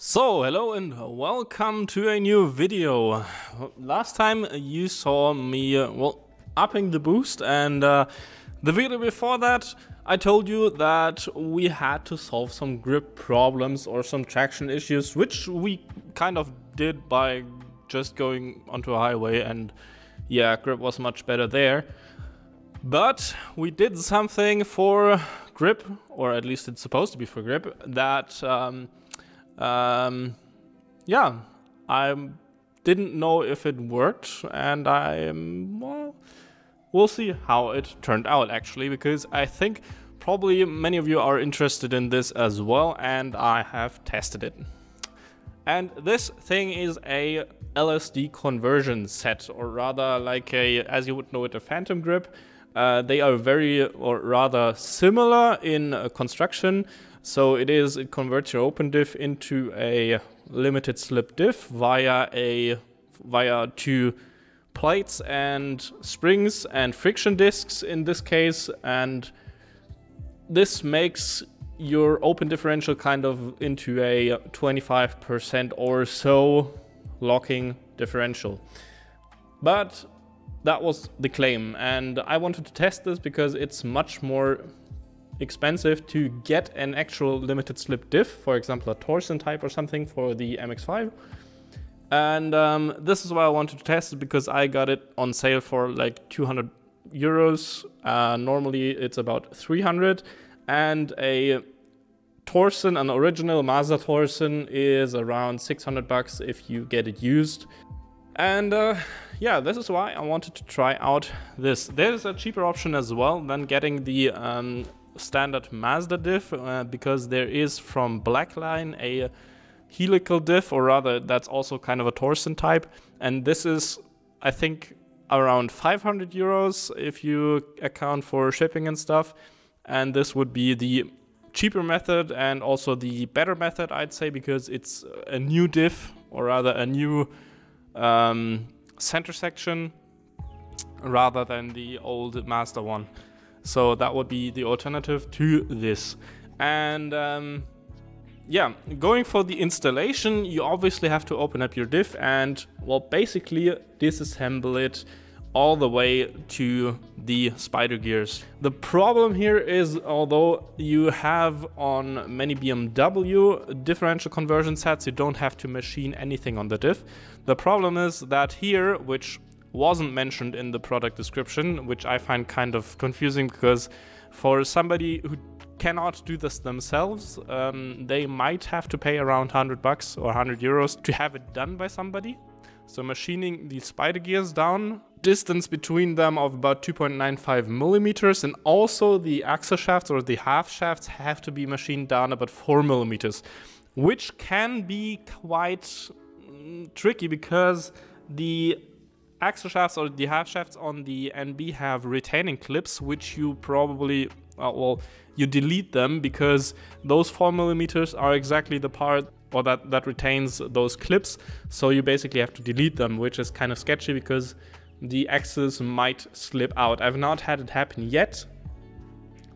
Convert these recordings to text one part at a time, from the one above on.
So, hello and welcome to a new video. Last time you saw me, upping the boost, and the video before that I told you that we had to solve some grip problems or some traction issues, which we kind of did by just going onto a highway, and yeah, grip was much better there. But we did something for grip, or at least it's supposed to be for grip, that yeah, I didn't know if it worked, and well, we'll see how it turned out actually, because I think probably many of you are interested in this as well, and I have tested it. And this thing is a LSD conversion set, or rather like as you would know it, a phantom grip. They are very, or rather similar in construction. So it converts your open diff into a limited slip diff via two plates and springs and friction discs in this case, and this makes your open differential kind of into a 25% or so locking differential. But that was the claim, and I wanted to test this because it's much more expensive to get an actual limited slip diff, for example a torsion type or something for the MX-5. And this is why I wanted to test it, because I got it on sale for like 200 euros. Normally it's about 300, and a torsion, an original Mazda torsion, is around 600 bucks if you get it used. And yeah, this is why I wanted to try out this. There's a cheaper option as well than getting the standard Mazda diff, because there is from Blackline a helical diff, or rather that's also kind of a torsion type, and this is I think around 500 euros if you account for shipping and stuff, and this would be the cheaper method and also the better method, I'd say, because it's a new diff, or rather a new center section rather than the old Mazda one. So that would be the alternative to this. And yeah, going for the installation, you obviously have to open up your diff and, well, basically disassemble it all the way to the spider gears. The problem here is, although you have on many BMW differential conversion sets, you don't have to machine anything on the diff. The problem is that here, which wasn't mentioned in the product description, which I find kind of confusing, because for somebody who cannot do this themselves, they might have to pay around 100 bucks or 100 euros to have it done by somebody. So machining the spider gears down, distance between them of about 2.95 millimeters, and also the axle shafts or the half shafts have to be machined down about 4 millimeters, which can be quite tricky because the axle shafts or the half shafts on the NB have retaining clips, which you probably, well, you delete them because those 4 millimeters are exactly the part or that retains those clips. So you basically have to delete them, which is kind of sketchy because the axles might slip out. I've not had it happen yet,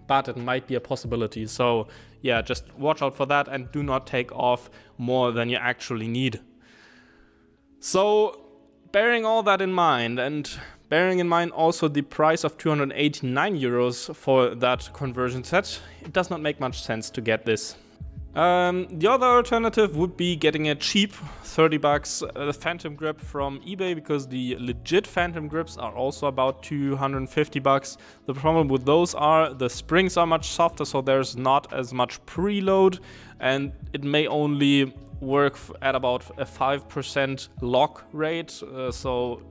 but it might be a possibility. So yeah, just watch out for that and do not take off more than you actually need. So bearing all that in mind, and bearing in mind also the price of 289 euros for that conversion set, it does not make much sense to get this. The other alternative would be getting a cheap 30 bucks phantom grip from eBay, because the legit phantom grips are also about 250 bucks. The problem with those are the springs are much softer, so there's not as much preload, and it may only work at about a 5% lock rate, so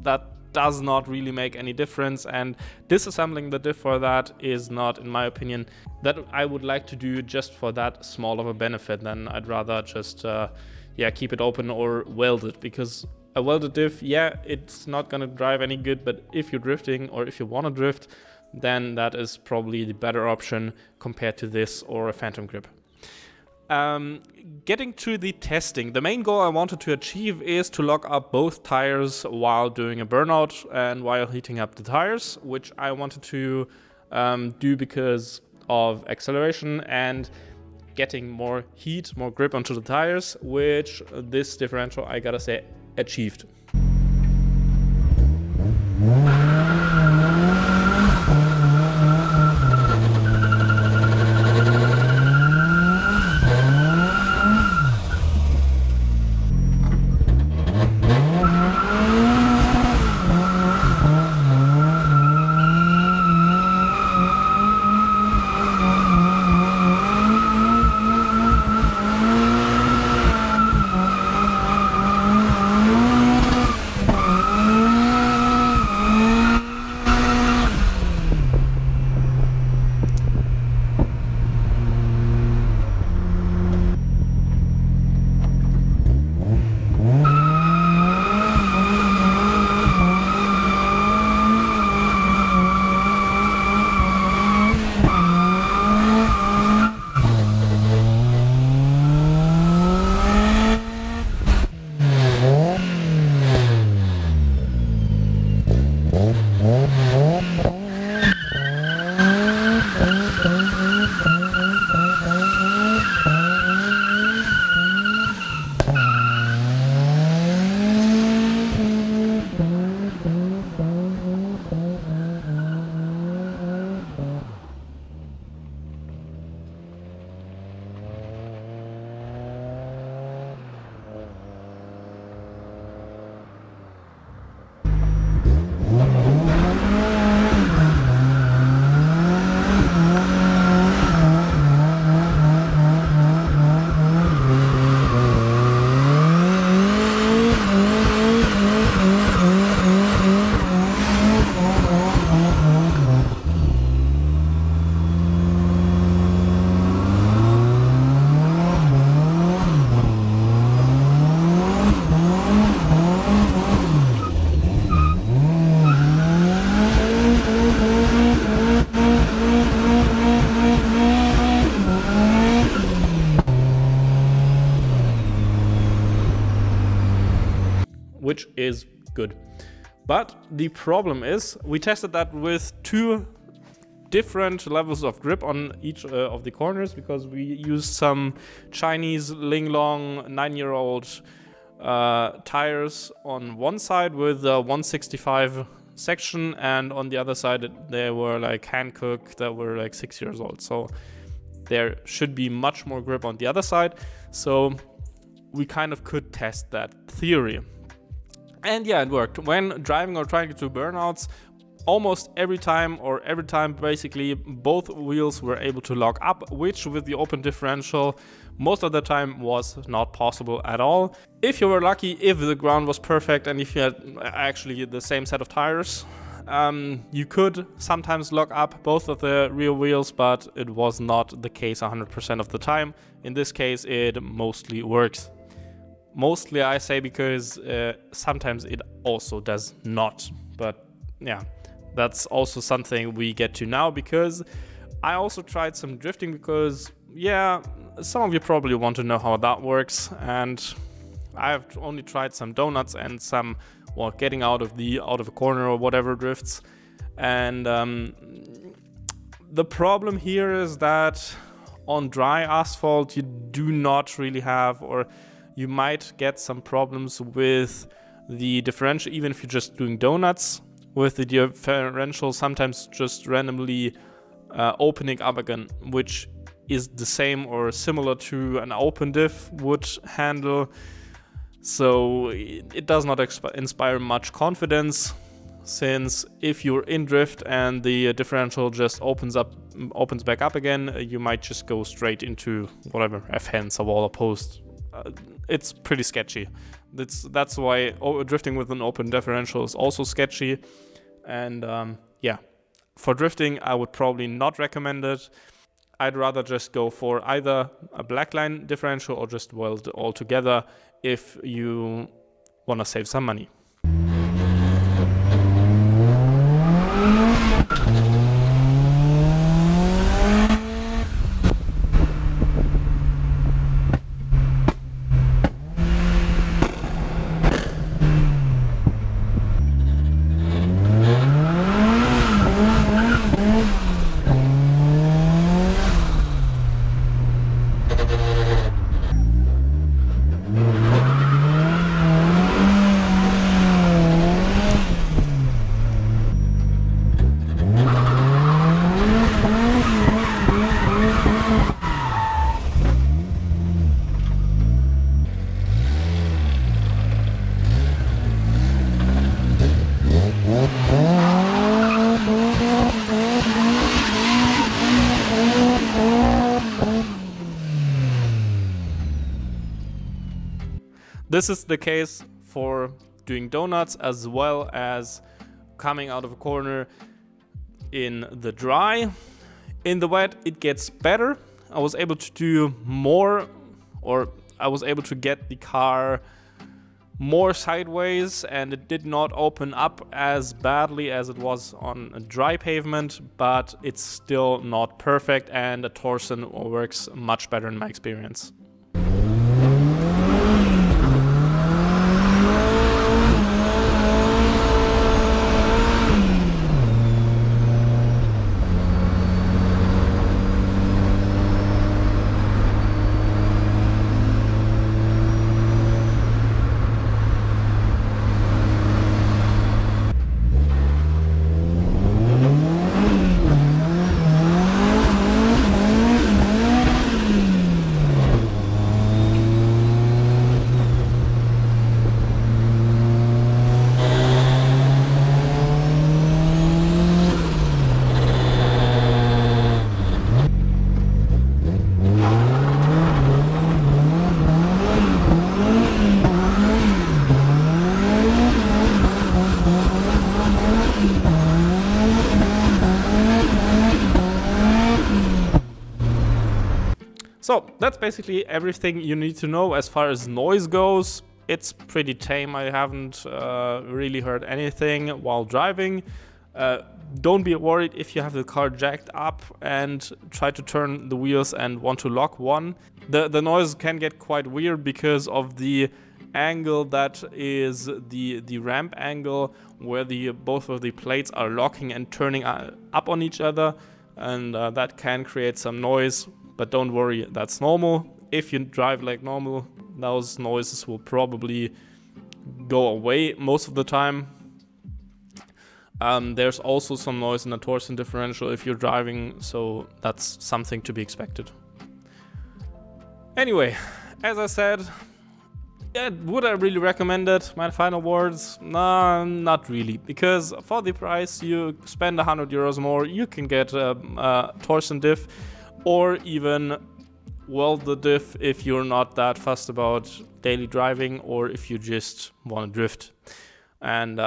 that does not really make any difference, and disassembling the diff for that is not, in my opinion, that I would like to do just for that small of a benefit. Then I'd rather just yeah, keep it open or weld it, because a welded diff, yeah, it's not gonna drive any good, but if you're drifting or if you want to drift, then that is probably the better option compared to this or a phantom grip. Getting to the testing, the main goal I wanted to achieve is to lock up both tires while doing a burnout and while heating up the tires, which I wanted to do because of acceleration, and getting more heat, more grip onto the tires, which this differential, I gotta say, achieved. Which is good. But the problem is we tested that with 2 different levels of grip on each of the corners, because we used some Chinese Linglong 9-year-old tires on one side with a 165 section, and on the other side they were like Hankook that were like 6 years old. So there should be much more grip on the other side. So we kind of could test that theory. And yeah, it worked. When driving or trying to do burnouts, almost every time basically both wheels were able to lock up, which with the open differential most of the time was not possible at all. If you were lucky, if the ground was perfect and if you had actually the same set of tires, you could sometimes lock up both of the rear wheels, but it was not the case 100% of the time. In this case, it mostly works. Mostly I say because sometimes it also does not. But yeah, that's also something we get to now, because I also tried some drifting, because yeah, some of you probably want to know how that works, and I've only tried some donuts and some, well, getting out of a corner or whatever drifts. And the problem here is that on dry asphalt you do not really have, or you might get some problems with the differential, even if you're just doing donuts, with the differential sometimes just randomly opening up again, which is the same or similar to an open diff would handle. So it does not inspire much confidence, since if you're in drift and the differential just opens back up again, you might just go straight into whatever, F-hands, a wall, or post. It's pretty sketchy. That's why drifting with an open differential is also sketchy. And yeah, for drifting I would probably not recommend it. I'd rather just go for either a black line differential or just weld all together if you want to save some money. This is the case for doing donuts as well as coming out of a corner in the dry. In the wet, it gets better. I was able to do more, or I was able to get the car more sideways, and it did not open up as badly as it was on a dry pavement, but it's still not perfect, and the torsion works much better in my experience. So that's basically everything you need to know as far as noise goes. It's pretty tame. I haven't really heard anything while driving. Don't be worried if you have the car jacked up and try to turn the wheels and want to lock one. The noise can get quite weird because of the angle that is the ramp angle, where both of the plates are locking and turning up on each other, and that can create some noise. But don't worry, that's normal. If you drive like normal, those noises will probably go away most of the time. There's also some noise in the torsion differential if you're driving, so that's something to be expected. Anyway, as I said, yeah, would I really recommend it? My final words? Nah, not really. Because for the price, you spend 100 euros more, you can get a torsion diff, or even weld the diff if you're not that fussed about daily driving, or if you just want to drift. And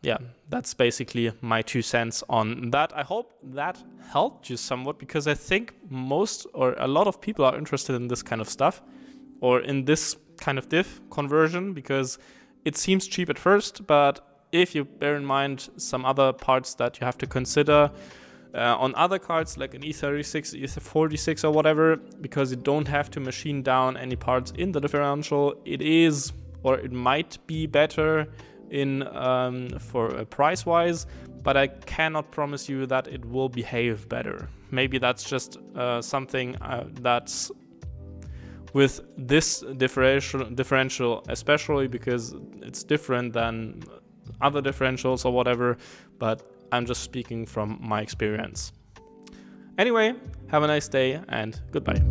yeah, that's basically my 2 cents on that. I hope that helped you somewhat, because I think most or a lot of people are interested in this kind of stuff, or in this kind of diff conversion, because it seems cheap at first, but if you bear in mind some other parts that you have to consider, on other cards like an E36, E46 or whatever, because you don't have to machine down any parts in the differential, it is, or it might be better in for price wise, but I cannot promise you that it will behave better. Maybe that's just something that's with this differential especially, because it's different than other differentials or whatever, but I'm just speaking from my experience. Anyway, have a nice day and goodbye.